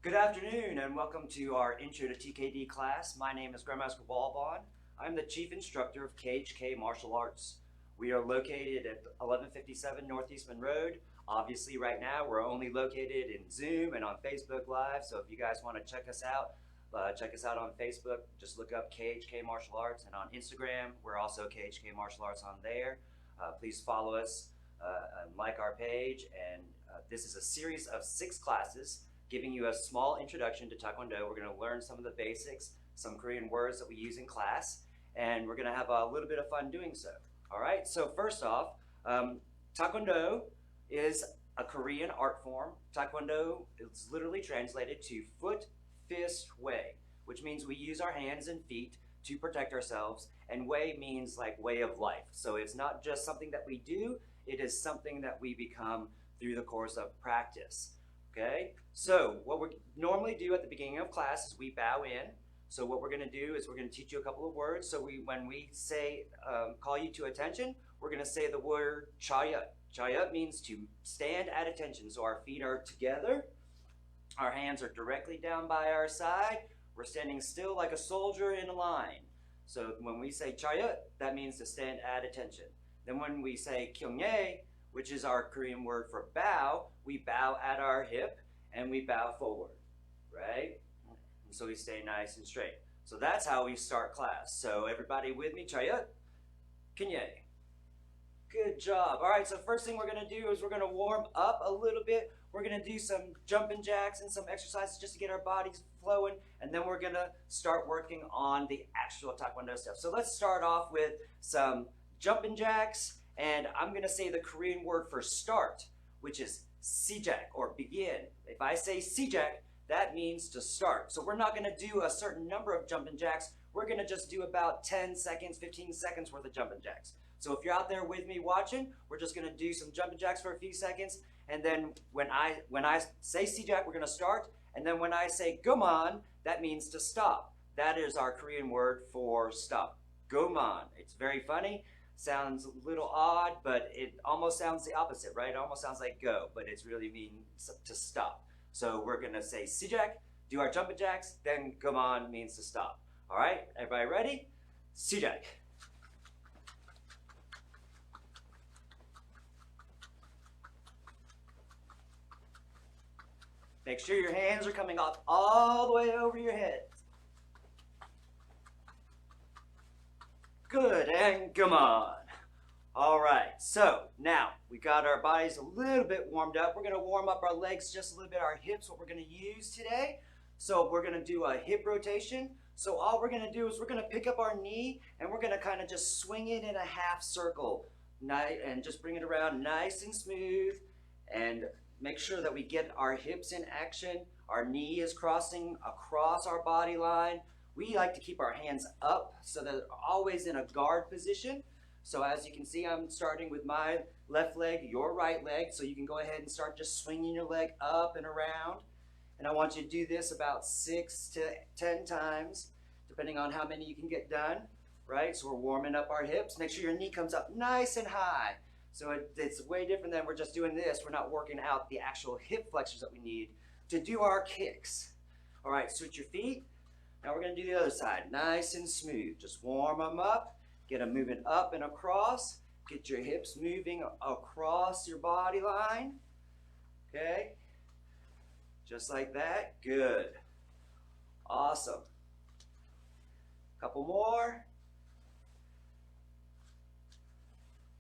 Good afternoon and welcome to our Intro to TKD class. My name is Grandmaster Wahlbon. I'm the Chief Instructor of KHK Martial Arts. We are located at 1157 Northeastman Road. Obviously right now we're only located in Zoom and on Facebook Live, so if you guys want to check us out on Facebook. Just look up KHK Martial Arts, and on Instagram we're also KHK Martial Arts on there. Please follow us and like our page, and this is a series of 6 classes giving you a small introduction to Taekwondo. We're going to learn some of the basics, some Korean words that we use in class, and we're going to have a little bit of fun doing so. All right, so first off, Taekwondo is a Korean art form. Taekwondo is literally translated to foot, fist, way, which means we use our hands and feet to protect ourselves, and way means like way of life. So it's not just something that we do, it is something that we become through the course of practice. Okay, so what we normally do at the beginning of class is we bow in. So what we're going to do is we're going to teach you a couple of words. So when we say, call you to attention, we're going to say the word chayut. Chayut means to stand at attention. So our feet are together, our hands are directly down by our side, we're standing still like a soldier in a line. So when we say chayut, that means to stand at attention. Then when we say kyungye, which is our Korean word for bow, we bow at our hip and we bow forward, right? And so we stay nice and straight. So that's how we start class. So everybody with me, chayut, kyungye. Good job. All right, so first thing we're gonna do is we're gonna warm up a little bit. We're gonna do some jumping jacks and some exercises just to get our bodies flowing, and then we're gonna start working on the actual Taekwondo stuff. So let's start off with some jumping jacks. And I'm going to say the Korean word for start, which is sijak, or begin. If I say sijak, that means to start. So we're not going to do a certain number of jumping jacks. We're going to just do about 10 seconds, 15 seconds worth of jumping jacks. So if you're out there with me watching, we're just going to do some jumping jacks for a few seconds. And then when I say sijak, we're going to start. And then when I say goman, that means to stop. That is our Korean word for stop. Goman. It's very funny. Sounds a little odd, but it almost sounds the opposite, right? It almost sounds like go, but it's really means to stop. So we're gonna say sijak, do our jumping jacks, then come on means to stop. All right, everybody ready? Sijak. Make sure your hands are coming off all the way over your head. Good, and come on. All right, so now we got our bodies a little bit warmed up. We're gonna warm up our legs just a little bit, our hips, what we're gonna use today. So we're gonna do a hip rotation. So all we're gonna do is we're gonna pick up our knee and we're gonna kind of just swing it in a half circle. And just bring it around nice and smooth, and make sure that we get our hips in action. Our knee is crossing across our body line. We like to keep our hands up so that they're always in a guard position. So as you can see, I'm starting with my left leg, your right leg. So you can go ahead and start just swinging your leg up and around. And I want you to do this about 6 to 10 times, depending on how many you can get done, right? So we're warming up our hips. Make sure your knee comes up nice and high. So it's way different than we're just doing this. We're not working out the actual hip flexors that we need to do our kicks. All right, switch your feet. Now we're going to do the other side, nice and smooth. Just warm them up, get them moving up and across. Get your hips moving across your body line. Okay, just like that. Good. Awesome. Couple more.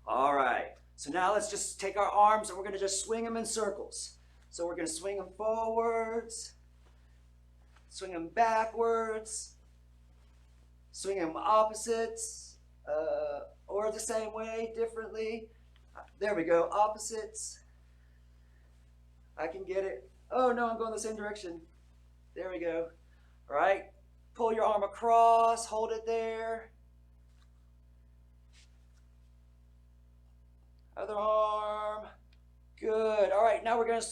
All right, so now let's just take our arms and we're going to just swing them in circles. So we're going to swing them forwards, swing them backwards, swing them opposites, or the same way, differently. There we go, opposites. I can get it. Oh no, I'm going the same direction. There we go. All right, pull your arm across, hold it there. Other arm. Good. All right, now we're going to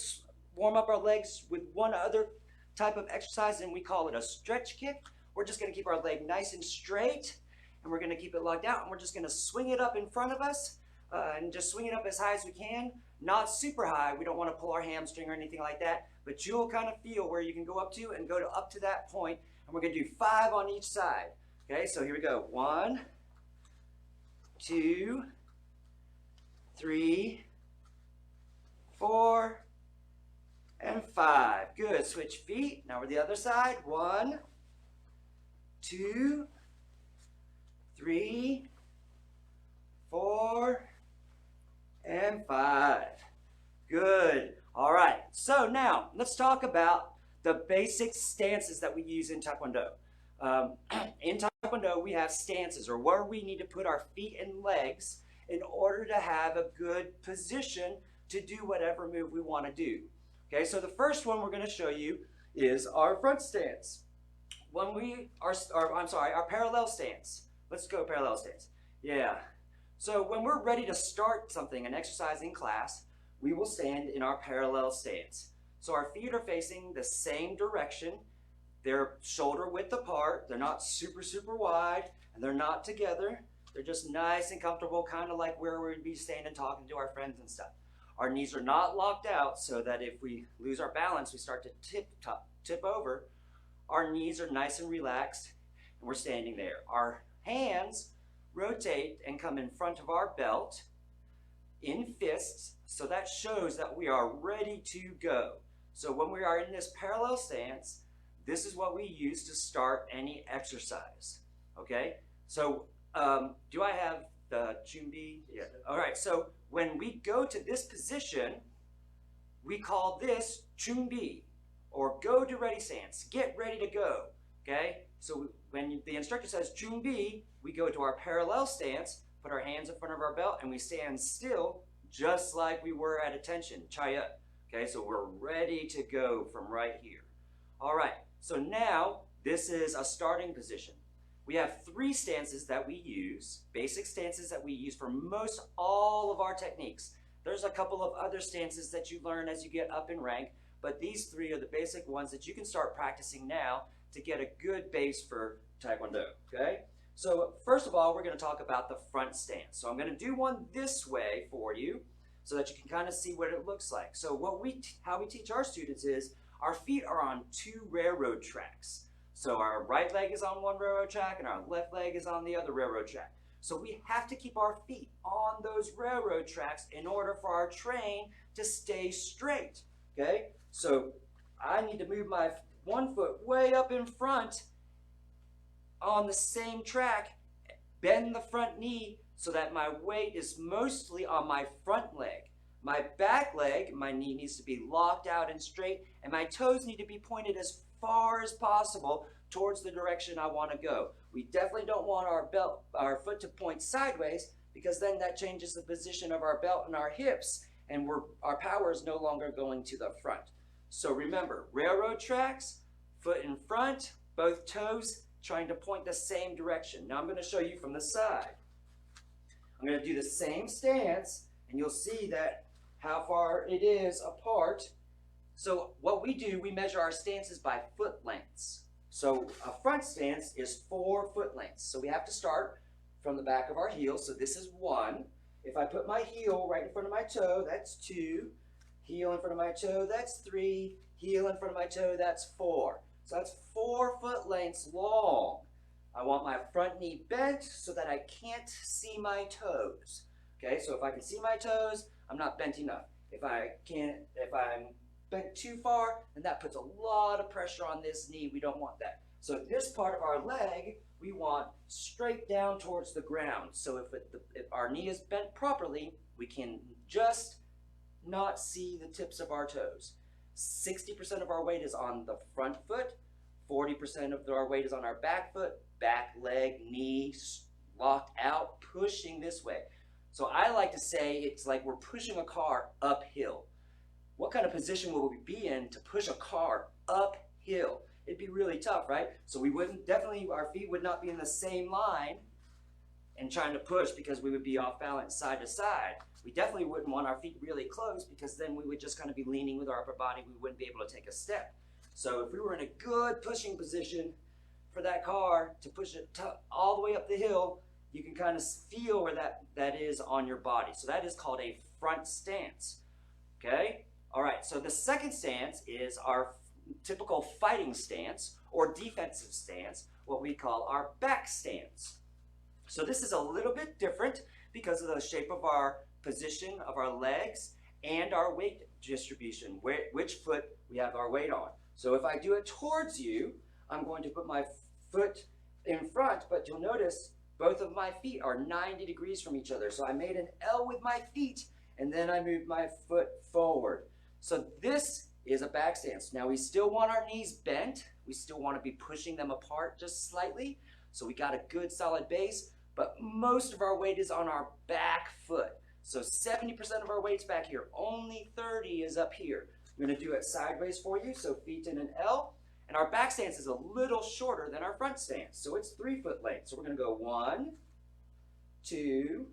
warm up our legs with one other type of exercise, and we call it a stretch kick. We're just going to keep our leg nice and straight, and we're going to keep it locked out, and we're just going to swing it up in front of us and just swing it up as high as we can. Not super high. We don't want to pull our hamstring or anything like that, but you'll kind of feel where you can go up to and go to up to that point, and we're going to do 5 on each side. Okay, so here we go. 1, 2, 3, 4, and 5. Good. Switch feet. Now we're the other side. 1, 2, 3, 4, and 5. Good. All right. So now let's talk about the basic stances that we use in Taekwondo. In Taekwondo, we have stances, or where we need to put our feet and legs in order to have a good position to do whatever move we want to do. Okay, so the first one we're going to show you is our front stance. When we are, our parallel stance. Let's go parallel stance. Yeah. So when we're ready to start something, an exercise in class, we will stand in our parallel stance. So our feet are facing the same direction. They're shoulder width apart. They're not super, super wide, and they're not together. They're just nice and comfortable, kind of like where we'd be standing talking to our friends and stuff. Our knees are not locked out so that if we lose our balance, we start to tip over. Our knees are nice and relaxed, and we're standing there. Our hands rotate and come in front of our belt in fists, so that shows that we are ready to go. So when we are in this parallel stance, this is what we use to start any exercise. Okay? So do I have the chumbi? Yeah. All right, so when we go to this position, we call this chumbi, or go to ready stance. Get ready to go. Okay? So when the instructor says chumbi, we go to our parallel stance, put our hands in front of our belt, and we stand still just like we were at attention, chaya. Okay, so we're ready to go from right here. All right, so now this is a starting position. We have 3 stances that we use, basic stances that we use for most all of our techniques. There's a couple of other stances that you learn as you get up in rank, but these 3 are the basic ones that you can start practicing now to get a good base for Taekwondo, okay? So first of all, we're going to talk about the front stance. So I'm going to do one this way for you so that you can kind of see what it looks like. So how we teach our students is our feet are on 2 railroad tracks. So our right leg is on one railroad track and our left leg is on the other railroad track. So we have to keep our feet on those railroad tracks in order for our train to stay straight, okay? So I need to move my one foot way up in front on the same track, bend the front knee so that my weight is mostly on my front leg. My back leg, my knee needs to be locked out and straight, and my toes need to be pointed as far as possible towards the direction I want to go. We definitely don't want our foot to point sideways, because then that changes the position of our belt and our hips, and our power is no longer going to the front. So remember, railroad tracks, foot in front, both toes trying to point the same direction. Now I'm going to show you from the side. I'm going to do the same stance, and you'll see that how far it is apart. So what we do, we measure our stances by foot lengths. So a front stance is 4 foot lengths. So we have to start from the back of our heel. So this is 1. If I put my heel right in front of my toe, that's 2. Heel in front of my toe, that's 3. Heel in front of my toe, that's 4. So that's 4 foot lengths long. I want my front knee bent so that I can't see my toes. Okay, so if I can see my toes, I'm not bent enough. If I'm bent too far, then that puts a lot of pressure on this knee. We don't want that. So this part of our leg, we want straight down towards the ground. So if our knee is bent properly, we can just not see the tips of our toes. 60% of our weight is on the front foot, 40% of our weight is on our back foot, back leg, knee locked out, pushing this way. So I like to say it's like we're pushing a car uphill. What kind of position will we be in to push a car uphill? It'd be really tough, right? So we wouldn't, definitely our feet would not be in the same line and trying to push, because we would be off balance side to side. We definitely wouldn't want our feet really close, because then we would just kind of be leaning with our upper body. We wouldn't be able to take a step. So if we were in a good pushing position for that car to push it all the way up the hill, you can kind of feel where that is on your body. So that is called a front stance. Okay? All right, so the second stance is our typical fighting stance or defensive stance, what we call our back stance. So this is a little bit different because of the shape of our position of our legs and our weight distribution, which foot we have our weight on. So if I do it towards you, I'm going to put my foot in front, but you'll notice both of my feet are 90 degrees from each other. So I made an L with my feet, and then I moved my foot forward. So this is a back stance. Now we still want our knees bent. We still want to be pushing them apart just slightly. So we got a good solid base, but most of our weight is on our back foot. So 70% of our weight's back here. Only 30 is up here. I'm going to do it sideways for you, so feet in an L. And our back stance is a little shorter than our front stance. So it's 3 foot length. So we're going to go 1, 2,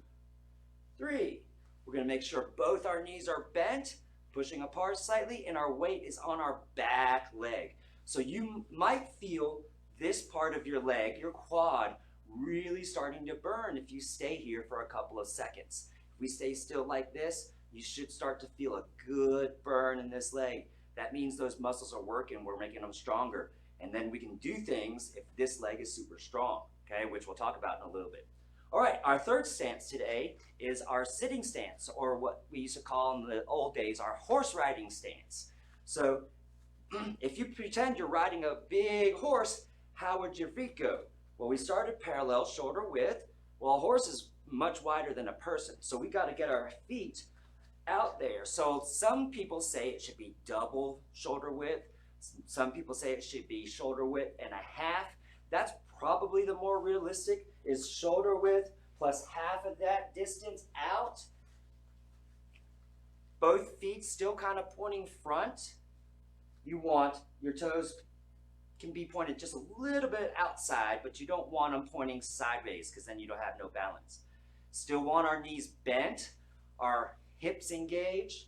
3. We're going to make sure both our knees are bent, pushing apart slightly, and our weight is on our back leg. So you might feel this part of your leg, your quad, really starting to burn if you stay here for a couple of seconds. If we stay still like this, you should start to feel a good burn in this leg. That means those muscles are working, we're making them stronger. And then we can do things if this leg is super strong, okay, which we'll talk about in a little bit. All right, our third stance today is our sitting stance, or what we used to call in the old days our horse riding stance. So if you pretend you're riding a big horse, how would your feet go? Well, we started parallel, shoulder width. Well, a horse is much wider than a person, so we got to get our feet out there. So some people say it should be double shoulder width. Some people say it should be shoulder width and a half. That's probably the more realistic, is shoulder width plus half of that distance out. Both feet still kind of pointing front. You want your toes can be pointed just a little bit outside, but you don't want them pointing sideways because then you don't have no balance. Still want our knees bent, our hips engaged,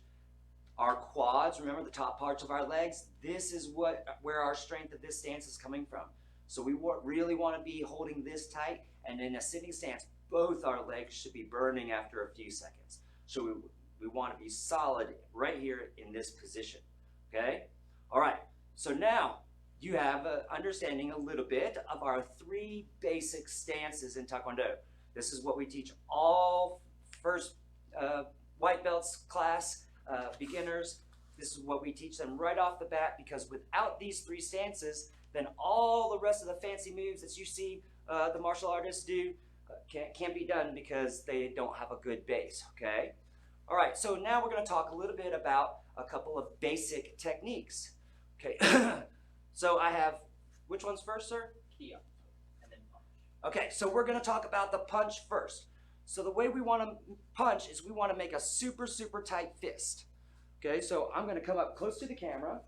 our quads, remember the top parts of our legs. This is where our strength of this stance is coming from. So we really want to be holding this tight, and in a sitting stance, both our legs should be burning after a few seconds. So we want to be solid right here in this position, okay? All right, so now you have an understanding a little bit of our 3 basic stances in Taekwondo. This is what we teach all first white belts class, beginners. This is what we teach them right off the bat, because without these 3 stances, then all the rest of the fancy moves that you see the martial artists do can't be done because they don't have a good base, okay? All right, so now we're going to talk a little bit about a couple of basic techniques, okay? So I have, which one's first, sir? Key up, and then punch. Okay, so we're going to talk about the punch first. So the way we want to punch is we want to make a super, super tight fist. Okay, so I'm going to come up close to the camera,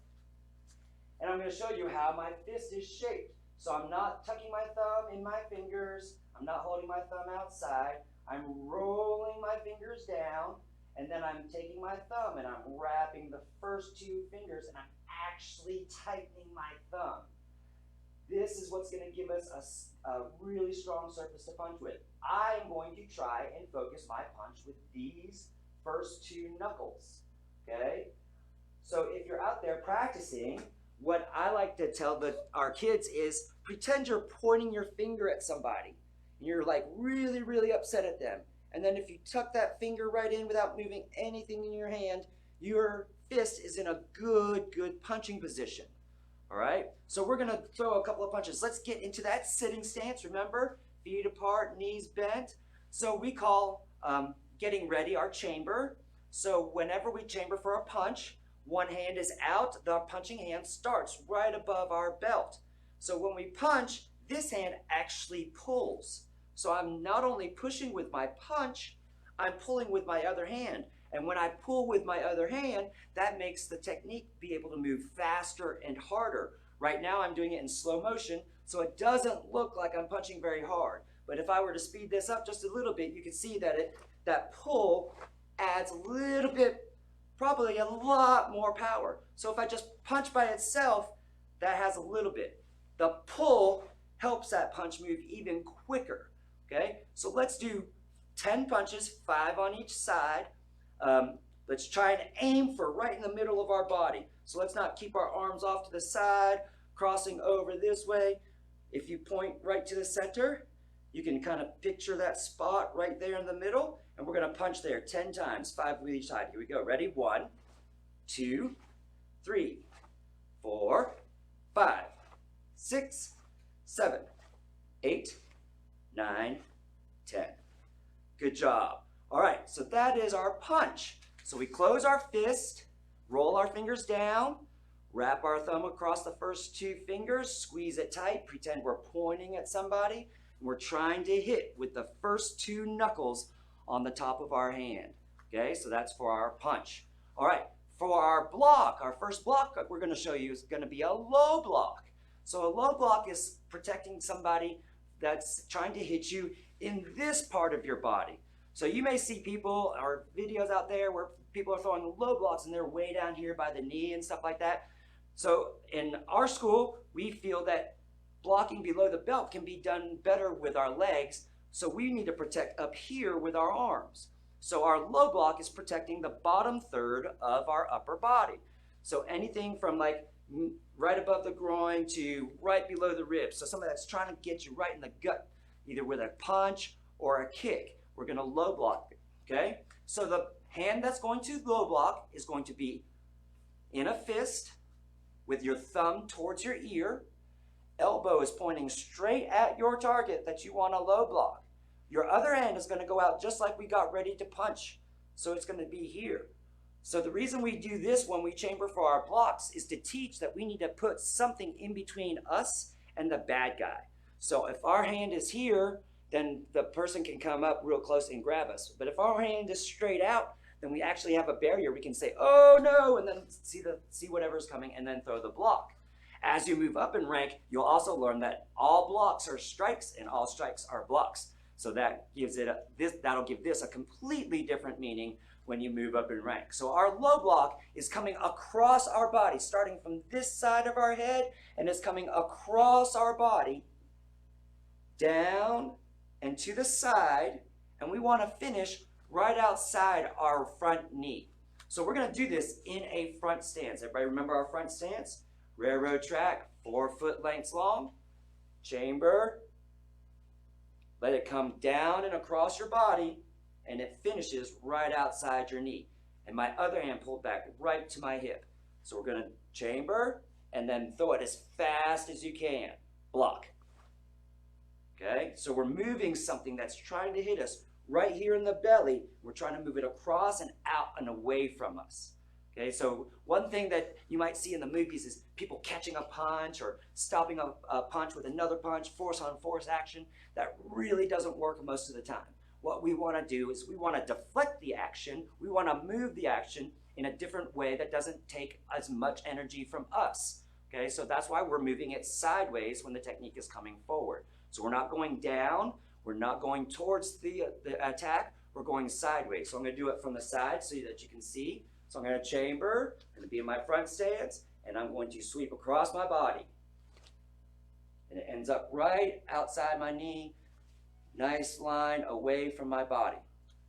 and I'm going to show you how my fist is shaped. So I'm not tucking my thumb in my fingers. I'm not holding my thumb outside. I'm rolling my fingers down, and then I'm taking my thumb and I'm wrapping the first 2 fingers, and I'm actually tightening my thumb. This is what's going to give us a really strong surface to punch with. I'm going to try and focus my punch with these first 2 knuckles, okay? So if you're out there practicing, what I like to tell our kids is pretend you're pointing your finger at somebody. And you're like really, really upset at them. And then if you tuck that finger right in without moving anything in your hand, your fist is in a good punching position. All right, so we're gonna throw a couple of punches. Let's get into that sitting stance. Remember, feet apart, knees bent. So we call getting ready our chamber. So whenever we chamber for a punch, one hand is out, the punching hand starts right above our belt. So when we punch, this hand actually pulls. So I'm not only pushing with my punch, I'm pulling with my other hand. And when I pull with my other hand, that makes the technique be able to move faster and harder. Right now I'm doing it in slow motion, so it doesn't look like I'm punching very hard. But if I were to speed this up just a little bit, you can see that that pull adds a little bit, probably a lot more power. So if I just punch by itself, that has a little bit. The pull helps that punch move even quicker. Okay, so let's do 10 punches, 5 on each side. Let's try and aim for right in the middle of our body. So let's not keep our arms off to the side, crossing over this way. If you point right to the center, you can kind of picture that spot right there in the middle, and we're going to punch there 10 times, 5 with each side. Here we go. Ready? 1, 2, 3, 4, 5, 6, 7, 8, 9, 10. Good job. All right, so that is our punch. So we close our fist, roll our fingers down, wrap our thumb across the first 2 fingers, squeeze it tight, pretend we're pointing at somebody, and we're trying to hit with the first 2 knuckles on the top of our hand. Okay, so that's for our punch. All right, for our block, our first block we're going to show you is going to be a low block. So a low block is protecting somebody that's trying to hit you in this part of your body. So you may see people or videos out there where people are throwing low blocks and they're way down here by the knee and stuff like that. So in our school, we feel that blocking below the belt can be done better with our legs. So we need to protect up here with our arms. So our low block is protecting the bottom third of our upper body. So anything from like right above the groin to right below the ribs. So somebody that's trying to get you right in the gut, either with a punch or a kick, we're going to low block it, okay? So the hand that's going to low block is going to be in a fist with your thumb towards your ear. Elbow is pointing straight at your target that you want to low block. Your other hand is going to go out just like we got ready to punch. So it's going to be here. So the reason we do this when we chamber for our blocks is to teach that we need to put something in between us and the bad guy. So if our hand is here, then the person can come up real close and grab us. But if our hand is straight out, then we actually have a barrier. We can say, oh no, and then see whatever's coming and then throw the block. As you move up in rank, you'll also learn that all blocks are strikes and all strikes are blocks. So that gives it that'll give this a completely different meaning when you move up in rank. So our low block is coming across our body, starting from this side of our head, and it's coming across our body, down and to the side, and we want to finish right outside our front knee. So we're going to do this in a front stance. Everybody remember our front stance? Railroad track, 4 foot lengths long, chamber, let it come down and across your body, and it finishes right outside your knee. And my other hand pulled back right to my hip. So we're going to chamber and then throw it as fast as you can. Block. Okay, so we're moving something that's trying to hit us right here in the belly. We're trying to move it across and out and away from us. Okay, so one thing that you might see in the movies is people catching a punch or stopping a punch with another punch, force on force action. That really doesn't work most of the time. What we want to do is we want to deflect the action. We want to move the action in a different way that doesn't take as much energy from us. Okay, so that's why we're moving it sideways when the technique is coming forward. So we're not going down, we're not going towards the attack, we're going sideways. So I'm going to do it from the side so that you can see. So I'm going to chamber, I'm going to be in my front stance, and I'm going to sweep across my body. And it ends up right outside my knee, nice line away from my body.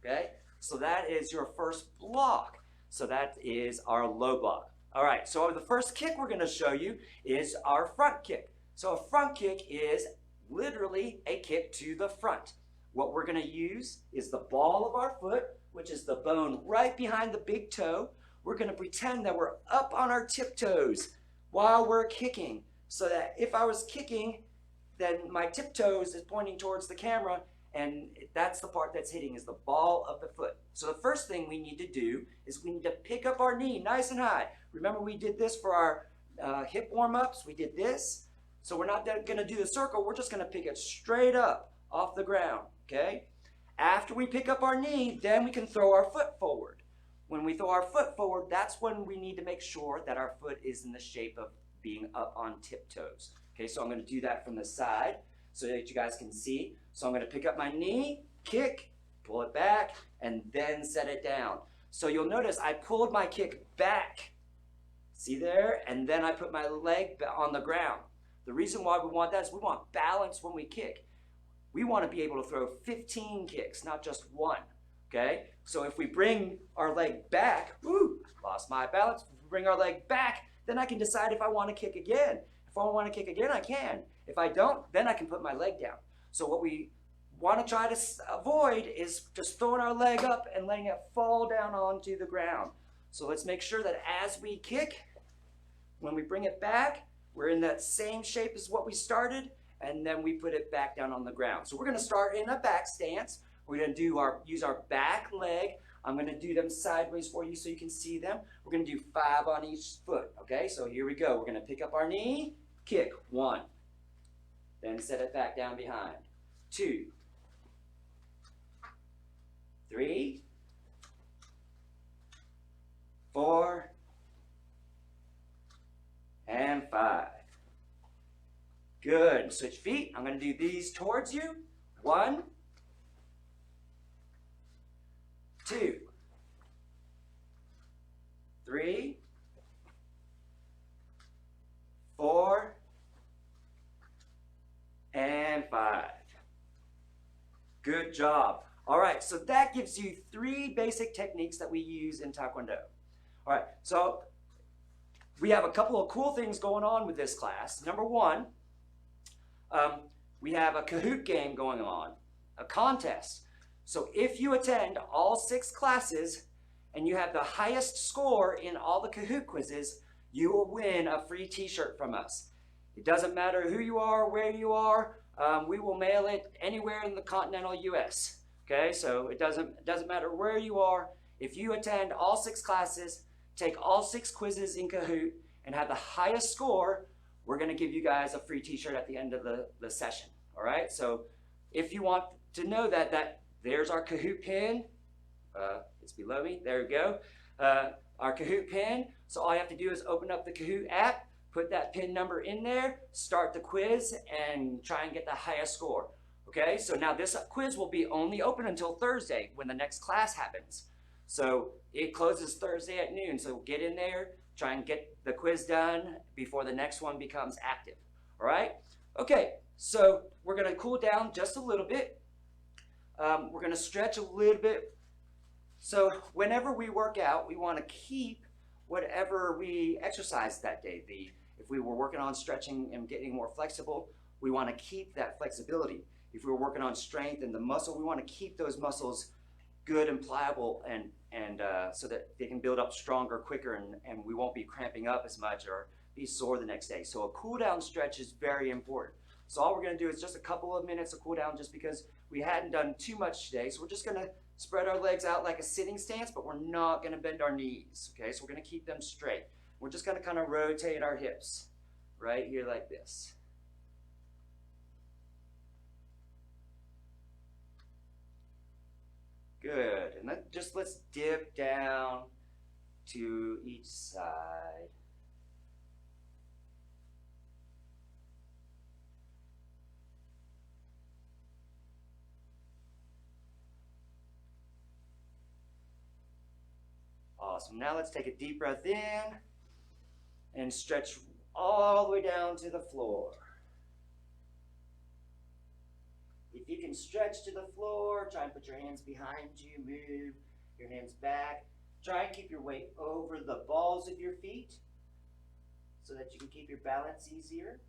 Okay? So that is your first block. So that is our low block. All right, so the first kick we're going to show you is our front kick. So a front kick is literally a kick to the front. What we're going to use is the ball of our foot, which is the bone right behind the big toe. We're going to pretend that we're up on our tiptoes while we're kicking, so that if I was kicking, then my tiptoes is pointing towards the camera, and that's the part that's hitting, is the ball of the foot. So the first thing we need to do is we need to pick up our knee nice and high. Remember we did this for our hip warm-ups. We did this. So we're not going to do the circle. We're just going to pick it straight up off the ground, okay? After we pick up our knee, then we can throw our foot forward. When we throw our foot forward, that's when we need to make sure that our foot is in the shape of being up on tiptoes. Okay, so I'm going to do that from the side so that you guys can see. So I'm going to pick up my knee, kick, pull it back, and then set it down. So you'll notice I pulled my kick back. See there? And then I put my leg on the ground. The reason why we want that is we want balance when we kick. we want to be able to throw 15 kicks, not just one, okay? So if we bring our leg back, lost my balance. If we bring our leg back, then I can decide if I want to kick again. If I want to kick again, I can. If I don't, then I can put my leg down. So what we want to try to avoid is just throwing our leg up and letting it fall down onto the ground. So let's make sure that as we kick, when we bring it back, we're in that same shape as what we started, and then we put it back down on the ground. So we're going to start in a back stance. We're going to use our back leg. I'm going to do them sideways for you so you can see them. We're going to do 5 on each foot, okay? So here we go. We're going to pick up our knee, kick, 1. Then set it back down behind. 2, 3, 4, and 5. Good. Switch feet. I'm going to do these towards you. 1, 2, 3, 4, and 5. Good job. All right, so that gives you 3 basic techniques that we use in Taekwondo. All right, so we have a couple of cool things going on with this class. Number 1, we have a Kahoot game going on, a contest. So if you attend all 6 classes and you have the highest score in all the Kahoot quizzes, you will win a free t-shirt from us. It doesn't matter who you are, where you are, we will mail it anywhere in the continental US. Okay, so it doesn't matter where you are. If you attend all 6 classes, take all 6 quizzes in Kahoot, and have the highest score, we're going to give you guys a free t-shirt at the end of the session. All right, so if you want to know that there's our Kahoot pin. It's below me. There we go. Our Kahoot pin. So all you have to do is open up the Kahoot app, put that pin number in there, start the quiz, and try and get the highest score. Okay, so now this quiz will be only open until Thursday when the next class happens. So it closes Thursday at noon. So get in there, try and get the quiz done before the next one becomes active. All right? Okay, so we're going to cool down just a little bit. We're going to stretch a little bit. So whenever we work out, we want to keep whatever we exercise that day. If we were working on stretching and getting more flexible, we want to keep that flexibility. If we were working on strength and the muscle, we want to keep those muscles good and pliable and so that they can build up stronger, quicker, and we won't be cramping up as much or be sore the next day. So a cool down stretch is very important. So all we're going to do is just a couple of minutes of cool down just because we hadn't done too much today. So we're just going to spread our legs out like a sitting stance, but we're not going to bend our knees. Okay, so we're going to keep them straight. We're just going to kind of rotate our hips right here like this. Good, and then let's dip down to each side. Awesome, now let's take a deep breath in and stretch all the way down to the floor. If you can stretch to the floor, try and put your hands behind you, move your hands back. Try and keep your weight over the balls of your feet so that you can keep your balance easier.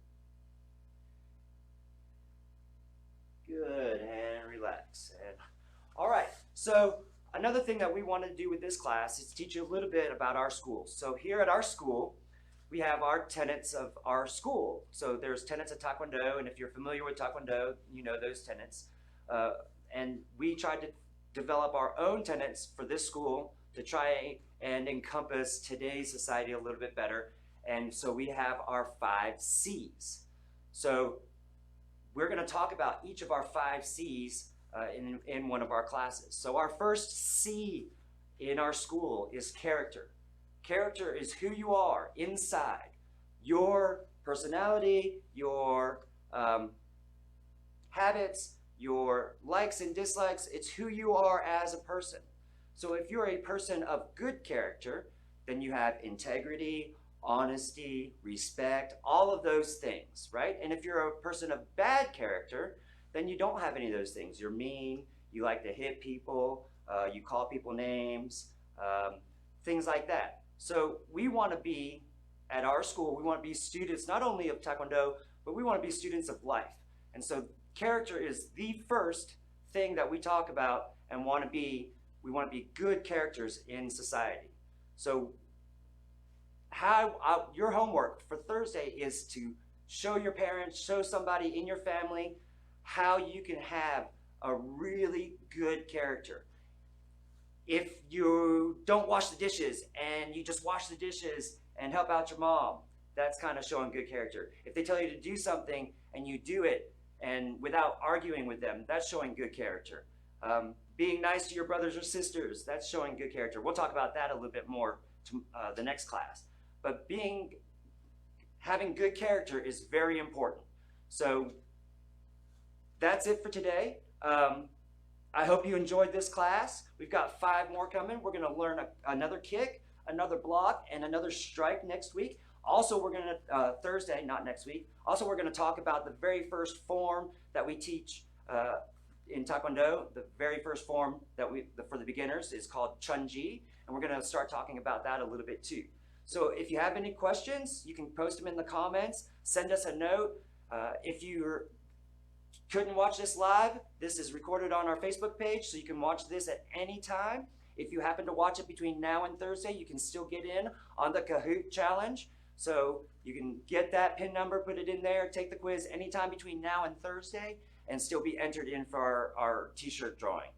Good, and relax. All right, so another thing that we want to do with this class is teach you a little bit about our school. So here at our school, we have our tenets of our school. So there's tenets of Taekwondo, and if you're familiar with Taekwondo, you know those tenets. And we tried to develop our own tenets for this school to try and encompass today's society a little bit better. And so we have our 5 C's. So we're going to talk about each of our 5 C's in one of our classes. So our first C in our school is character. Character is who you are inside, your personality, your habits, your likes and dislikes. It's who you are as a person. So if you're a person of good character, then you have integrity, honesty, respect, all of those things, right? And if you're a person of bad character, then you don't have any of those things. You're mean, you like to hit people, you call people names, things like that. So we want to be, at our school, we want to be students not only of Taekwondo, but we want to be students of life. And so character is the first thing that we talk about and we want to be good characters in society. So your homework for Thursday is to show your parents, show somebody in your family how you can have a really good character. If you don't wash the dishes and you just wash the dishes and help out your mom, that's kind of showing good character. If they tell you to do something and you do it and without arguing with them, that's showing good character. Being nice to your brothers or sisters, that's showing good character. We'll talk about that a little bit more to the next class. But having good character is very important. So that's it for today. I hope you enjoyed this class. We've got 5 more coming. We're going to learn another kick, another block, and another strike next week. Also, we're going to, Thursday, not next week, also we're going to talk about the very first form that we teach in Taekwondo. The very first form that for the beginners is called Chun-Ji, and we're going to start talking about that a little bit too. So if you have any questions, you can post them in the comments, send us a note. If you couldn't watch this live, this is recorded on our Facebook page, so you can watch this at any time. If you happen to watch it between now and Thursday, you can still get in on the Kahoot challenge. So you can get that PIN number, put it in there, take the quiz anytime between now and Thursday, and still be entered in for our t-shirt drawing.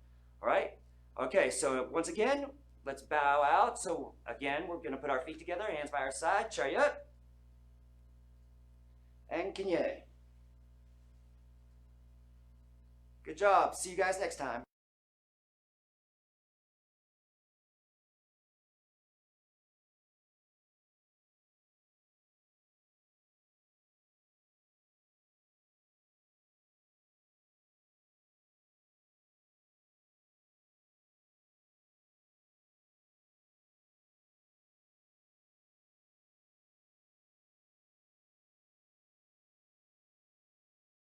All right? Okay, so once again, let's bow out. So again, we're going to put our feet together, hands by our side, chariot, and Kinye. Good job. See you guys next time.